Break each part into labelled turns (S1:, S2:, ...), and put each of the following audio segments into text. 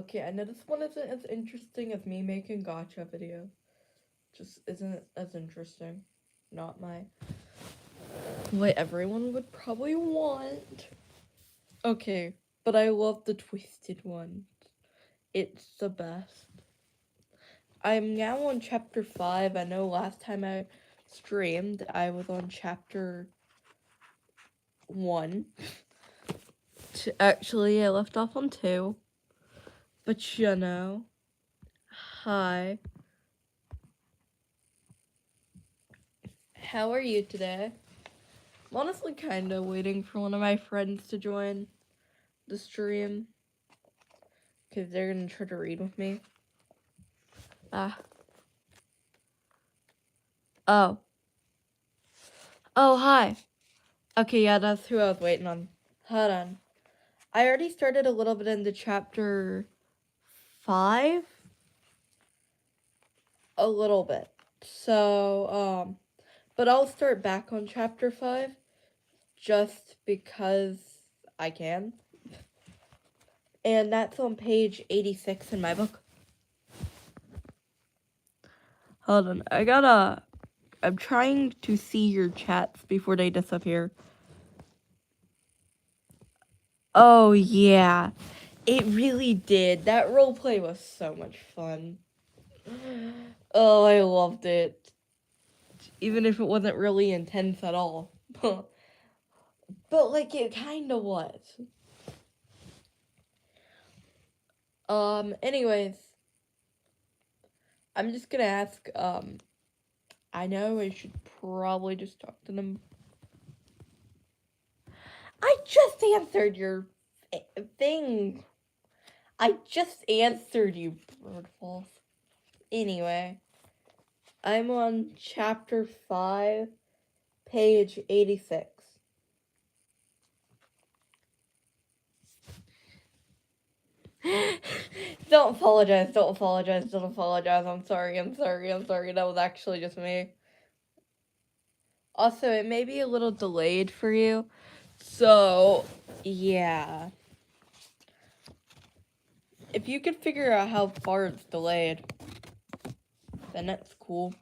S1: Okay, I know this one isn't as interesting as me making gotcha video. Just isn't as interesting. Not what everyone would probably want. Okay, but I love the twisted one. It's the best. I'm now on chapter 5. I know last time I streamed, I was on chapter 1. Actually, I left off on 2. But you know, hi. How are you today? I'm honestly kind of waiting for one of my friends to join the stream. Because they're going to try to read with me. Oh. Oh, hi. Okay, yeah, that's who I was waiting on. Hold on. I already started a little bit into chapter 5. A little bit. So, but I'll start back on chapter 5. Just because I can. And that's on page 86 in my book. Hold on. I'm trying to see your chats before they disappear. Oh, yeah. It really did. That roleplay was so much fun. Oh, I loved it. Even if it wasn't really intense at all. But, like, it kinda was. Anyways. I'm just gonna ask, I know I should probably just talk to them. I just answered your thing. I just answered you, Birdwolf. Anyway, I'm on chapter 5, page 86. Don't apologize. I'm sorry. That was actually just me. Also, it may be a little delayed for you. So, yeah. If you could figure out how far it's delayed, then that's cool.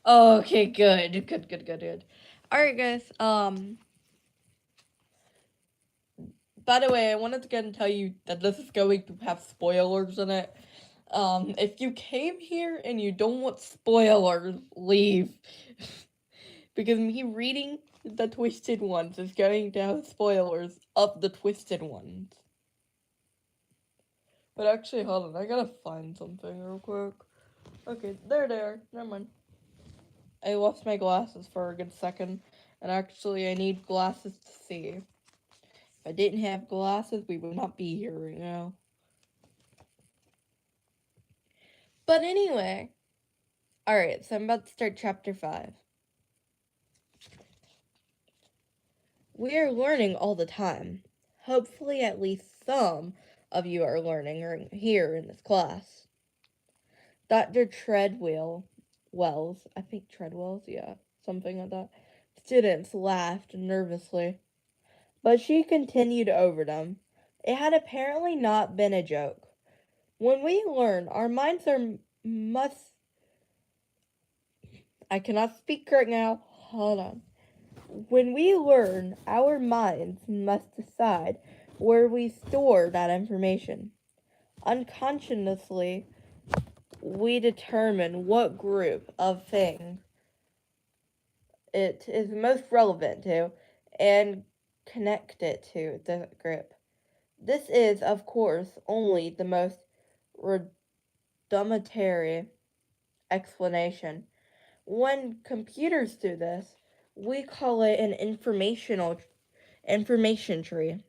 S1: Oh, okay, good. Alright, guys, by the way, I wanted to get and tell you that this is going to have spoilers in it. If you came here and you don't want spoilers, leave. Because me reading the Twisted Ones is going to have spoilers of the Twisted Ones. But actually, hold on, I gotta find something real quick. Okay, there they are. Never mind. I lost my glasses for a good second, and actually, I need glasses to see. If I didn't have glasses, we would not be here right now. But anyway, alright, so I'm about to start chapter 5. We are learning all the time. Hopefully, at least some of you are learning here in this class. Dr. Wells, yeah, something like that. Students laughed nervously, but she continued over them. It had apparently not been a joke. When we learn, our minds I cannot speak right now. Hold on. When we learn, our minds must decide where we store that information. Unconsciously, we determine what group of things it is most relevant to and connect it to the group. This is, of course, only the most rudimentary explanation. When computers do this, we call it an information tree.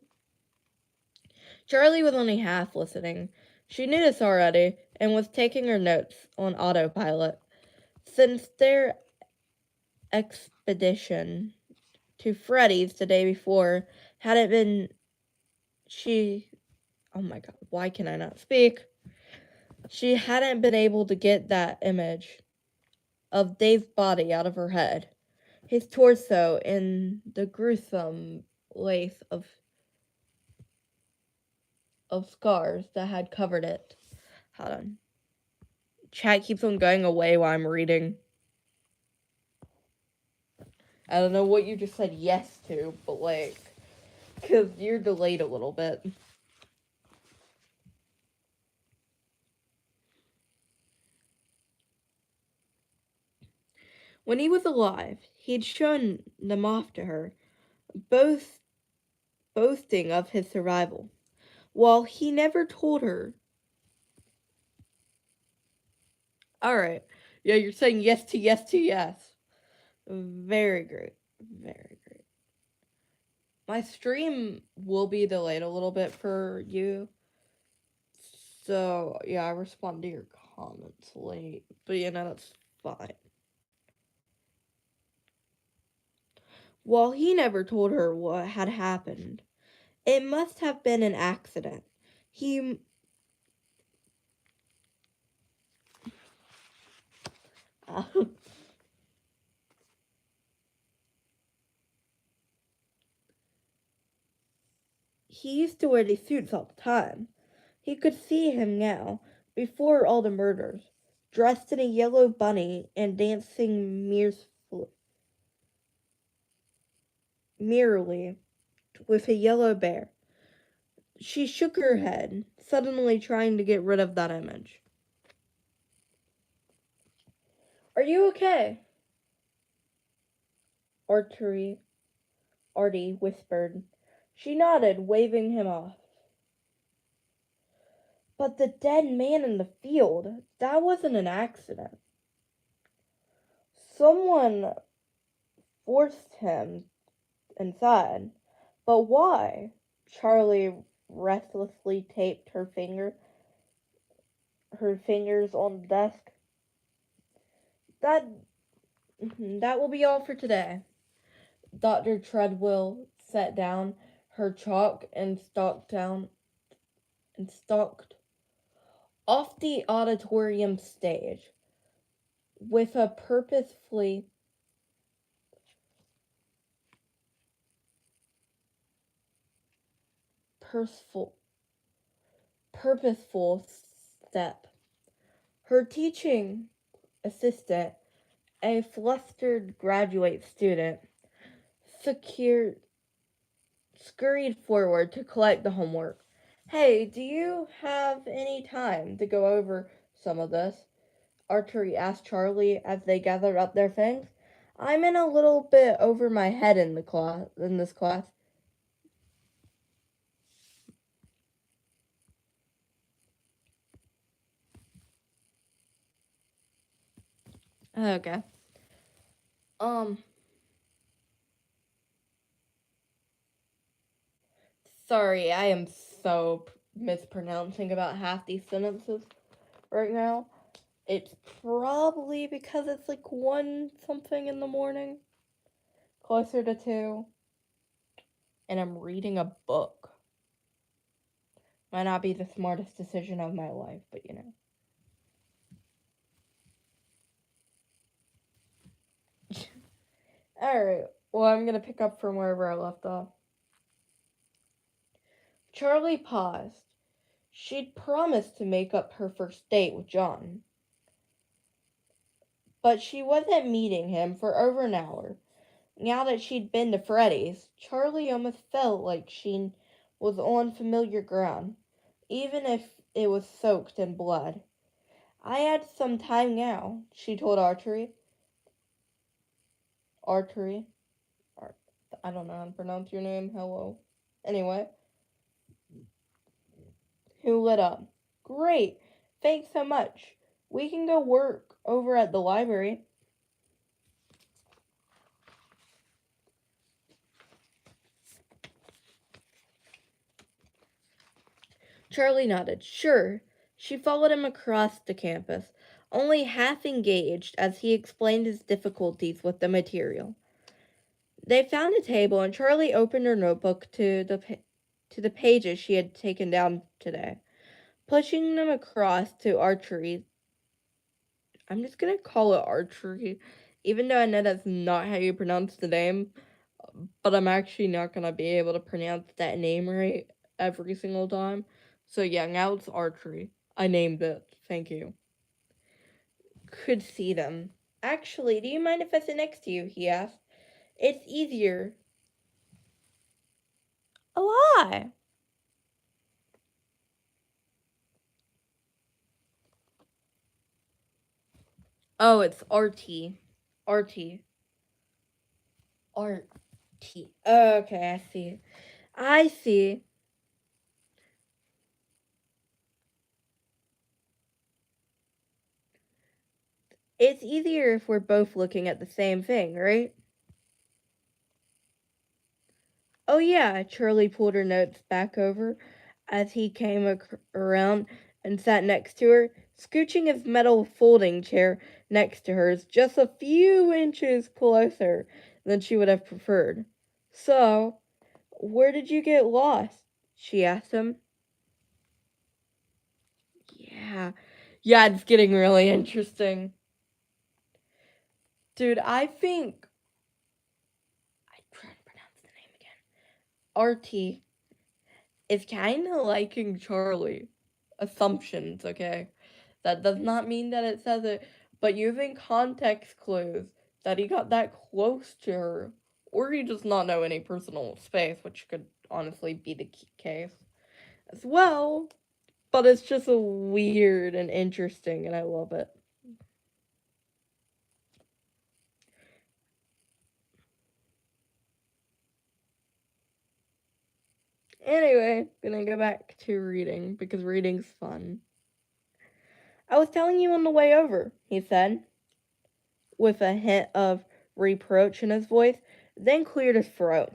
S1: Charlie was only half listening. She knew this already and was taking her notes on autopilot. Since their expedition to Freddy's the day before hadn't been oh my god, why can I not speak? She hadn't been able to get that image. of Dave's body out of her head, his torso and the gruesome lace of scars that had covered it. Hold on. Chat keeps on going away while I'm reading. I don't know what you just said yes to, but like, because you're delayed a little bit. When he was alive, he'd shown them off to her, both boasting of his survival, while he never told her. Alright. Yeah, you're saying yes to yes to yes. Very great. Very great. My stream will be delayed a little bit for you. So, yeah, I respond to your comments late. But, that's fine. While he never told her what had happened, it must have been an accident. He he used to wear these suits all the time. He could see him now, before all the murders, dressed in a yellow bunny and dancing merrily with a yellow bear. She shook her head, suddenly trying to get rid of that image. Are you okay? Artie whispered. She nodded, waving him off. But the dead man in the field, that wasn't an accident. Someone forced him inside. But why? Charlie restlessly taped her fingers on the desk. That will be all for today. Dr. Treadwell set down her chalk and stalked off the auditorium stage with a purposeful step. Her teaching assistant, a flustered graduate student, scurried forward to collect the homework. Hey, do you have any time to go over some of this? Archery asked Charlie as they gathered up their things. I'm in a little bit over my head in this class. Okay. Sorry, I am so mispronouncing about half these sentences right now. It's probably because it's like 1 something in the morning, closer to 2, and I'm reading a book. Might not be the smartest decision of my life, but Alright, well, I'm gonna pick up from wherever I left off. Charlie paused. She'd promised to make up her first date with John, but she wasn't meeting him for over an hour. Now that she'd been to Freddy's, Charlie almost felt like she was on familiar ground, even if it was soaked in blood. I had some time now, she told Archery. I don't know how to pronounce your name, hello. Anyway, who lit up. Great, thanks so much. We can go work over at the library. Charlie nodded. Sure. She followed him across the campus, only half engaged as he explained his difficulties with the material. They found a table, and Charlie opened her notebook to the pages she had taken down today, pushing them across to I'm just gonna call it archery, even though I know that's not how you pronounce the name. But I'm actually not gonna be able to pronounce that name right every single time. So yeah, now it's archery. I named it. Thank you. Could see them. Actually, do you mind if I sit next to you? He asked. It's easier. A lie. Oh, it's RT. RT. RT. Okay, I see. I see. It's easier if we're both looking at the same thing, right? Oh, yeah, Charlie pulled her notes back over as he came around and sat next to her, scooching his metal folding chair next to hers just a few inches closer than she would have preferred. So, where did you get lost? She asked him. Yeah. Yeah, it's getting really interesting. Dude, I think I try to pronounce the name again. RT is kind of liking Charlie. Assumptions, okay? That does not mean that it says it, but using context clues that he got that close to her, or he does not know any personal space, which could honestly be the case as well. But it's just a weird and interesting, and I love it. Anyway, gonna go back to reading because reading's fun. I was telling you on the way over, he said, with a hint of reproach in his voice, then cleared his throat.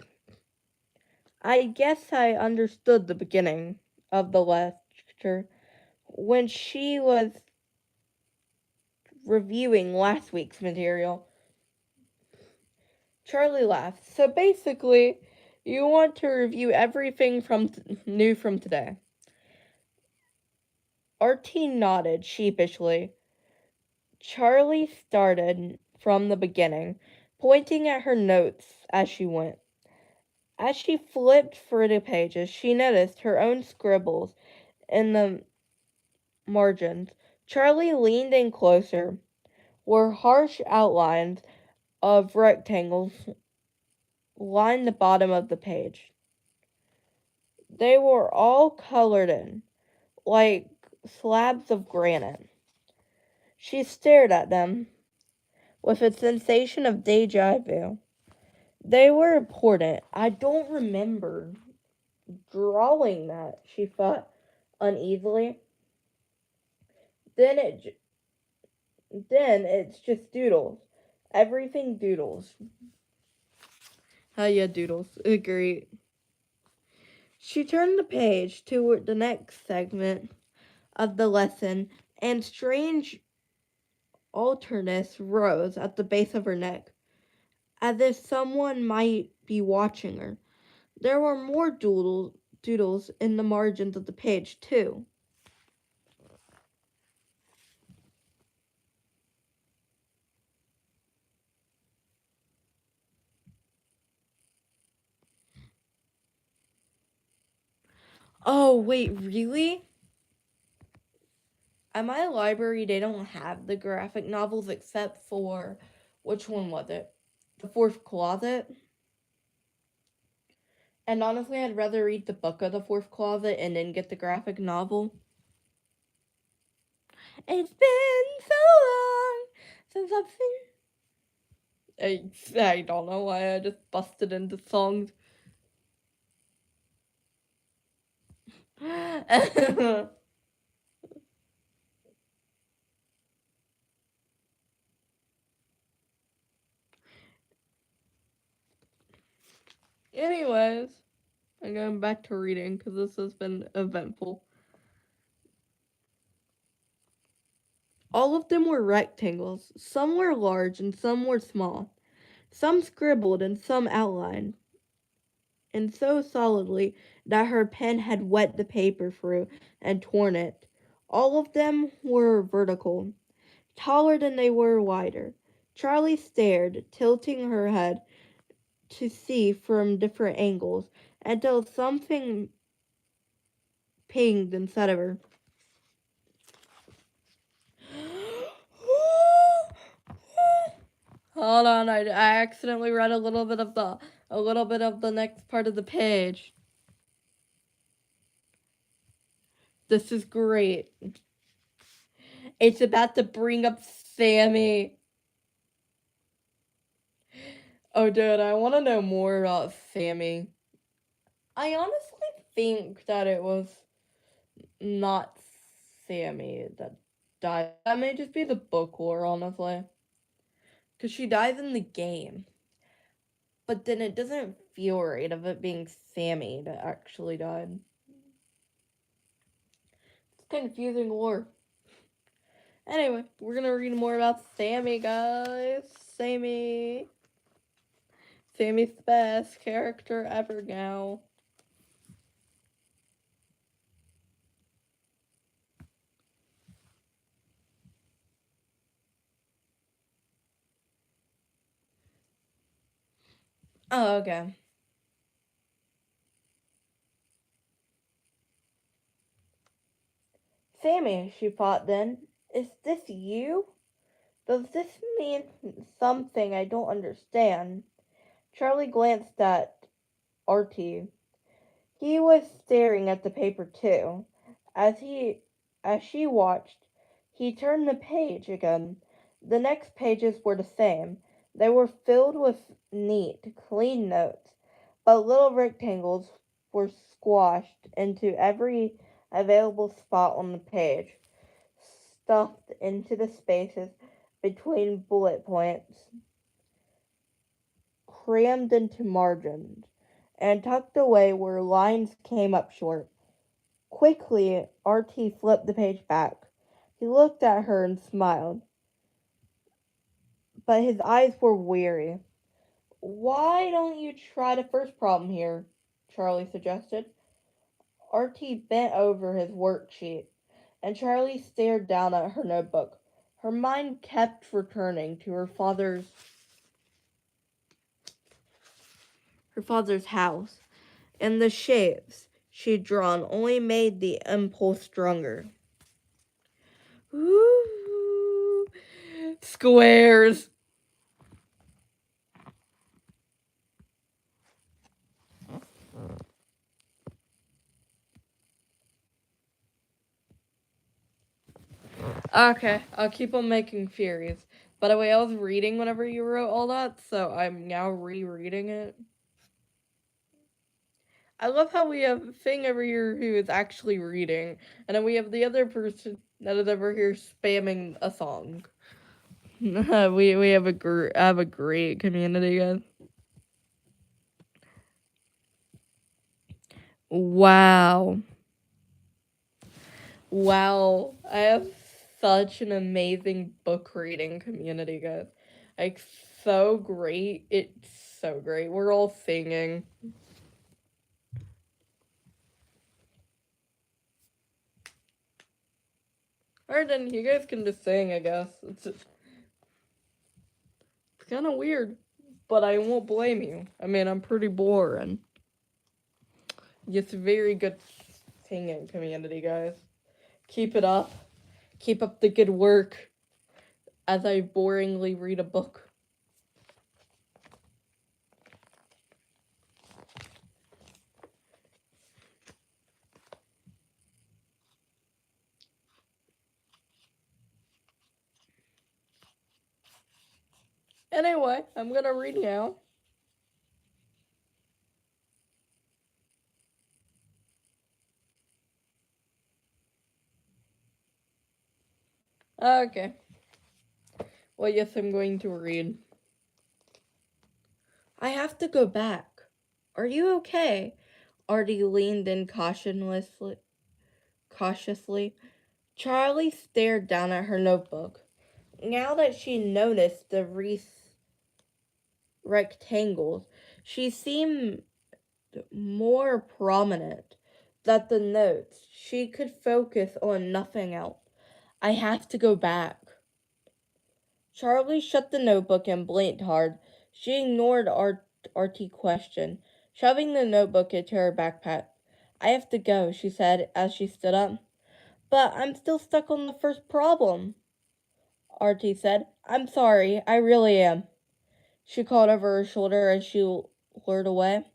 S1: I guess I understood the beginning of the lecture when she was reviewing last week's material. Charlie laughed. So basically, you want to review everything new from today. RT nodded sheepishly. Charlie started from the beginning, pointing at her notes as she went. As she flipped through the pages, she noticed her own scribbles in the margins. Charlie leaned in closer, where harsh outlines of rectangles lined the bottom of the page. They were all colored in, like slabs of granite. She stared at them with a sensation of deja vu. They were important. I don't remember drawing that, she thought uneasily. Then it then it's just doodles. Everything doodles. Oh yeah, doodles. Agreed. She turned the page toward the next segment of the lesson, and strange alterness rose at the base of her neck, as if someone might be watching her. There were more doodles in the margins of the page, too. Oh, wait, really? At my library, they don't have the graphic novels except for which one was it? The Fourth Closet. And honestly, I'd rather read the book of the Fourth Closet and then get the graphic novel. It's been so long since I've seen. I don't know why I just busted into songs. Anyways, I'm going back to reading because this has been eventful. All of them were rectangles. Some were large and some were small. Some scribbled and some outlined, and so solidly that her pen had wet the paper through and torn it. All of them were vertical. taller than they were wider. Charlie stared, tilting her head to see from different angles until something pinged inside of her. Hold on, I accidentally read a little bit of the next part of the page. This is great. It's about to bring up Sammy. Oh, dude, I want to know more about Sammy. I honestly think that it was not Sammy that died. That may just be the book lore, honestly. Because she dies in the game. But then it doesn't feel right of it being Sammy that actually died. It's confusing lore. Anyway, we're gonna read more about Sammy, guys. Sammy. Sammy's the best character ever now. Oh, okay. Sammy, she thought then. Is this you? Does this mean something I don't understand? Charlie glanced at Artie. He was staring at the paper too. As she watched, he turned the page again. The next pages were the same. They were filled with neat, clean notes, but little rectangles were squashed into every available spot on the page, stuffed into the spaces between bullet points, crammed into margins, and tucked away where lines came up short. Quickly, Artie flipped the page back. He looked at her and smiled, but his eyes were weary. Why don't you try the first problem here? Charlie suggested. Artie bent over his worksheet, and Charlie stared down at her notebook. Her mind kept returning to her father's house, and the shapes she'd drawn only made the impulse stronger. Ooh, squares. Okay, I'll keep on making theories. By the way, I was reading whenever you wrote all that, so I'm now rereading it. I love how we have a thing over here who is actually reading, and then we have the other person that is over here spamming a song. We have a great community, guys. Wow. Wow. I have such an amazing book reading community, guys. Like, so great. It's so great. We're all singing. Alright, then you guys can just sing, I guess. It's kind of weird, but I won't blame you. I mean, I'm pretty boring. It's very good singing community, guys. Keep it up. Keep up the good work as I boringly read a book. Anyway, I'm gonna read now. Okay. Well, yes, I'm going to read. I have to go back. Are you okay? Artie leaned in cautiously. Charlie stared down at her notebook. Now that she noticed the rectangles, she seemed more prominent. That the notes, she could focus on nothing else. I have to go back. Charlie shut the notebook and blinked hard. She ignored Artie's question, shoving the notebook into her backpack. I have to go, she said as she stood up. But I'm still stuck on the first problem, Artie said. I'm sorry, I really am. She called over her shoulder as she lured away.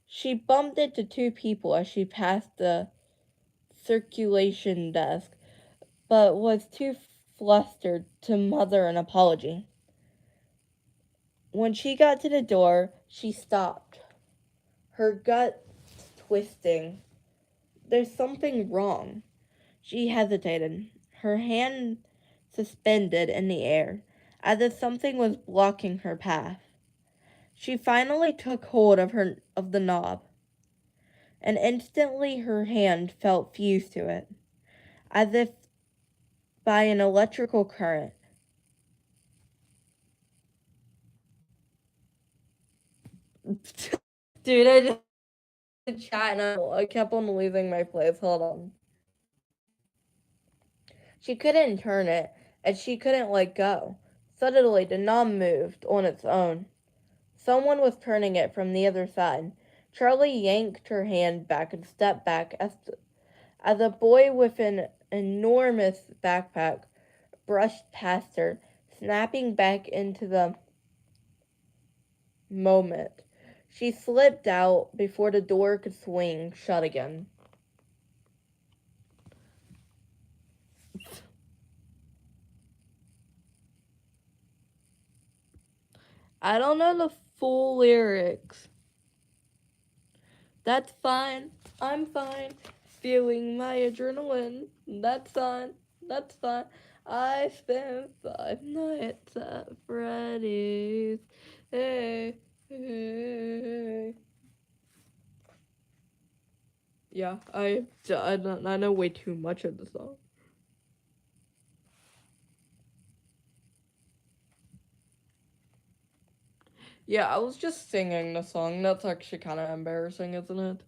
S1: She bumped into two people as she passed the circulation desk, but was too flustered to mother an apology. When she got to the door, she stopped, her gut twisting. There's something wrong. She hesitated, her hand suspended in the air, as if something was blocking her path. She finally took hold of the knob, and instantly her hand felt fused to it, as if by an electrical current. Dude, I just chat and I kept on losing my place. Hold on. She couldn't turn it, and she couldn't let go. Suddenly, the knob moved on its own. Someone was turning it from the other side. Charlie yanked her hand back and stepped back as a boy with an enormous backpack brushed past her, snapping back into the moment. She slipped out before the door could swing shut again. I don't know the full lyrics. That's fine. I'm fine. Feeling my adrenaline. That's fine. That's fine. I spent 5 nights at Freddy's. Hey, hey. Yeah, I know way too much of the song. Yeah, I was just singing the song. That's actually kind of embarrassing, isn't it?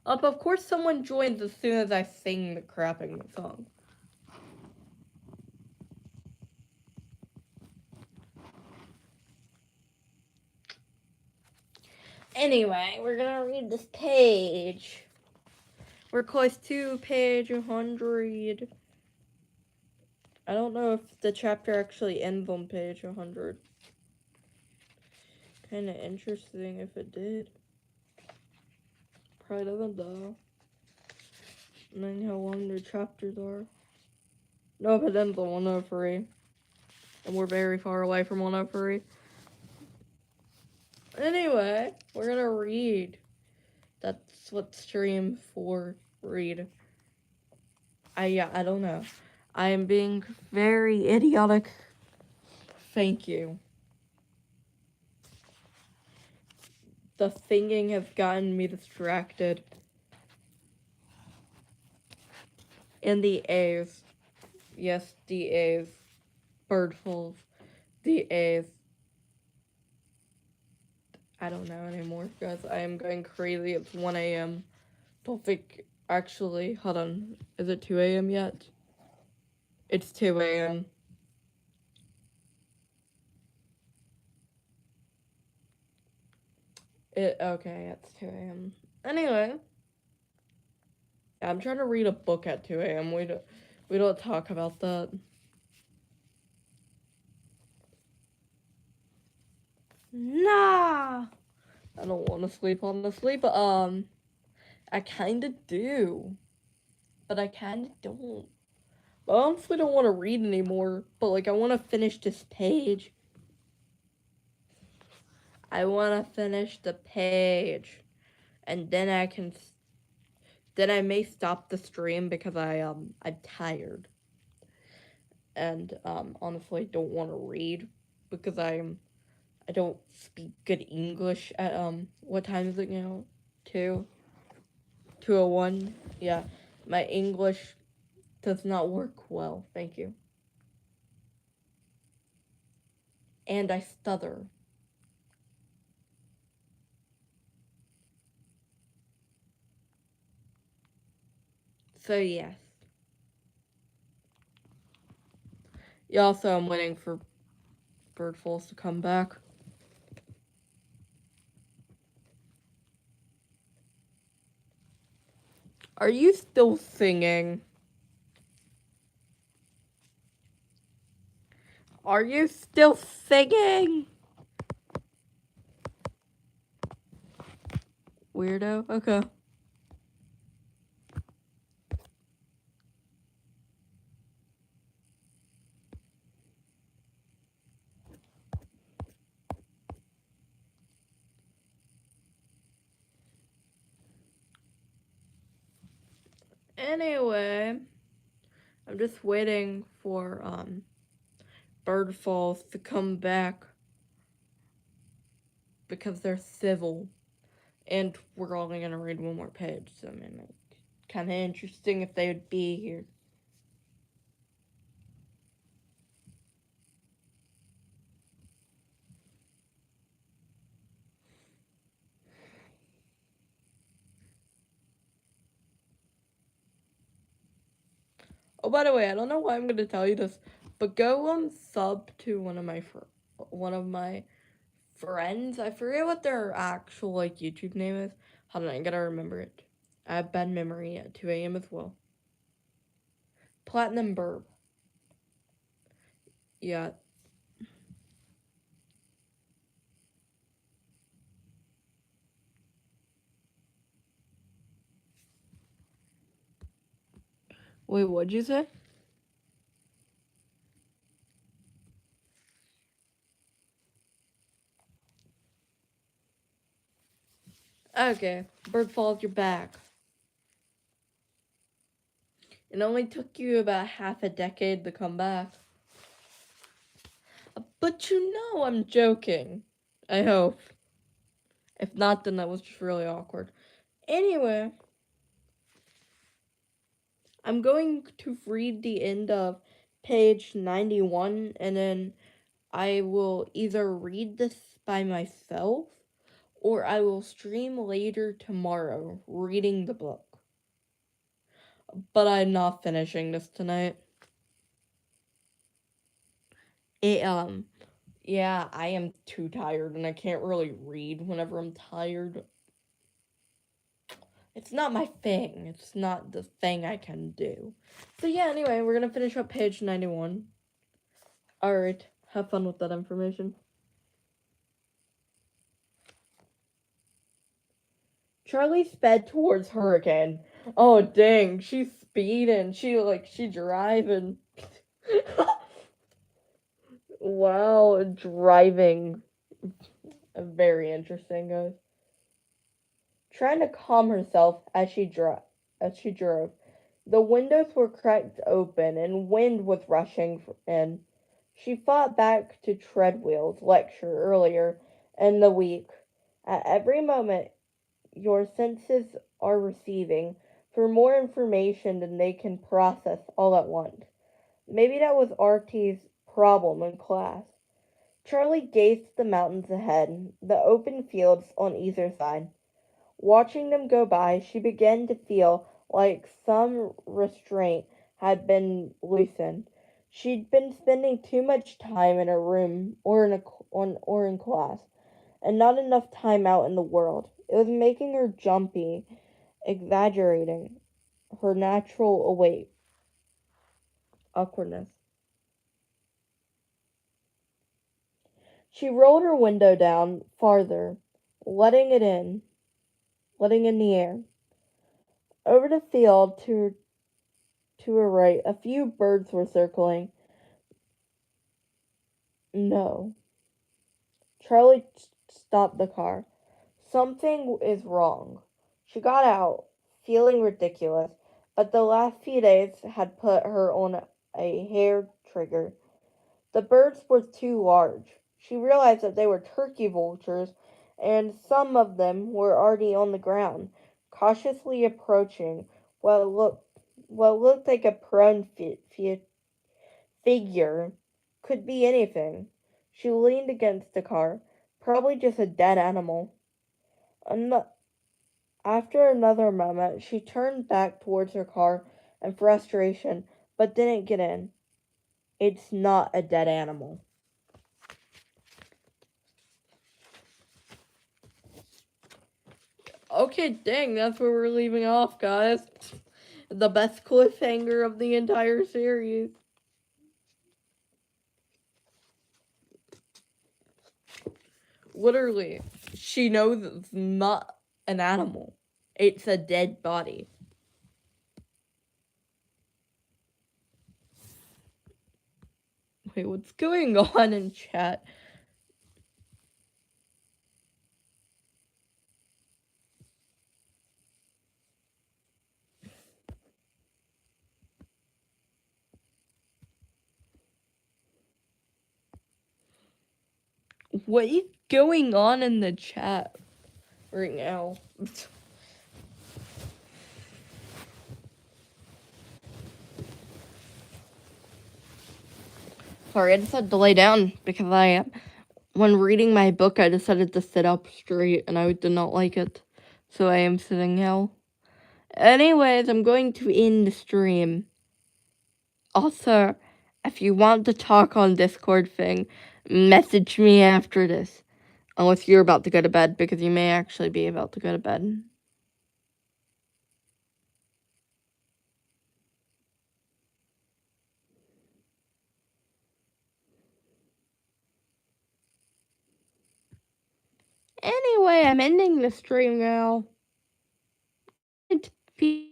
S1: Of course someone joins as soon as I sing the crap in the song. Anyway, we're gonna read this page. We're close to page 100. I don't know if the chapter actually ends on page 100. Kinda interesting if it did. Probably doesn't though. Knowing how long the chapters are. No, if it ends on 103. And we're very far away from 103. Anyway, we're gonna read. That's what stream 4 read. I don't know. I am being very idiotic. Thank you. The singing has gotten me distracted. And the A's. Yes, the A's. Birdfuls. The A's. I don't know anymore, guys. I am going crazy. It's 1 a.m. Don't think. Actually, hold on. Is it 2 a.m. yet? It's 2 a.m. Okay, it's 2 a.m. Anyway. I'm trying to read a book at 2 a.m. We don't talk about that. Nah. I don't want to sleep, honestly, but I kind of do. But I kind of don't. I honestly don't want to read anymore, but like I want to finish this page. I want to finish the page, and then then I may stop the stream because I'm tired, and honestly don't want to read because I don't speak good English at what time is it now? 2:01. Yeah, my English does not work well. Thank you. And I stutter. So yes. Yeah, also, I'm waiting for Birdfuls to come back. Are you still singing? Are you still singing? Weirdo. Okay. Anyway, I'm just waiting for Birdfalls to come back because they're civil, and we're only gonna read one more page. So I mean, like, kind of interesting if they would be here. Oh, by the way, I don't know why I'm gonna tell you this, but go sub to one of my friends. I forget what their actual like YouTube name is. Hold on, I gotta remember it. I have bad memory at 2 a.m. as well. Platinum Burb. Yeah. Wait, what'd you say? Okay, Birdfalls, you're back. It only took you about half a decade to come back. But you know I'm joking. I hope. If not, then that was just really awkward. Anyway, I'm going to read the end of page 91, and then I will either read this by myself or I will stream later tomorrow reading the book. But I'm not finishing this tonight. It, yeah, I am too tired and I can't really read whenever I'm tired. It's not my thing. It's not the thing I can do. So yeah, anyway, we're gonna finish up page 91. Alright, have fun with that information. Charlie sped towards Hurricane. Oh dang, she's speeding. She driving. Wow, driving. Very interesting, guys. Trying to calm herself as she drove. The windows were cracked open and wind was rushing in. She thought back to Treadwell's lecture earlier in the week. At every moment your senses are receiving for more information than they can process all at once. Maybe that was RT's problem in class. Charlie gazed at the mountains ahead, the open fields on either side. Watching them go by, she began to feel like some restraint had been loosened. She'd been spending too much time in her room or in class, and not enough time out in the world. It was making her jumpy, exaggerating her natural awkwardness. She rolled her window down farther, letting it in, letting in the air. Over the field to her right, a few birds were circling. No. Charlie stopped the car. Something is wrong. She got out, feeling ridiculous, but the last few days had put her on a hair trigger. The birds were too large. She realized that they were turkey vultures, and some of them were already on the ground, cautiously approaching what looked like a prone figure. Could be anything. She leaned against the car. Probably just a dead animal. An- After another moment, she turned back towards her car in frustration, but didn't get in. It's not a dead animal. Okay, dang, that's where we're leaving off, guys. The best cliffhanger of the entire series. Literally, she knows it's not an animal. It's a dead body. Wait, what's going on in chat? What is going on in the chat right now? Sorry, I decided to lay down because when reading my book, I decided to sit up straight and I did not like it. So I am sitting now. Anyways, I'm going to end the stream. Also, if you want to talk on Discord thing, message me after this. Unless you're about to go to bed, because you may actually be about to go to bed. Anyway, I'm ending the stream now. Peace.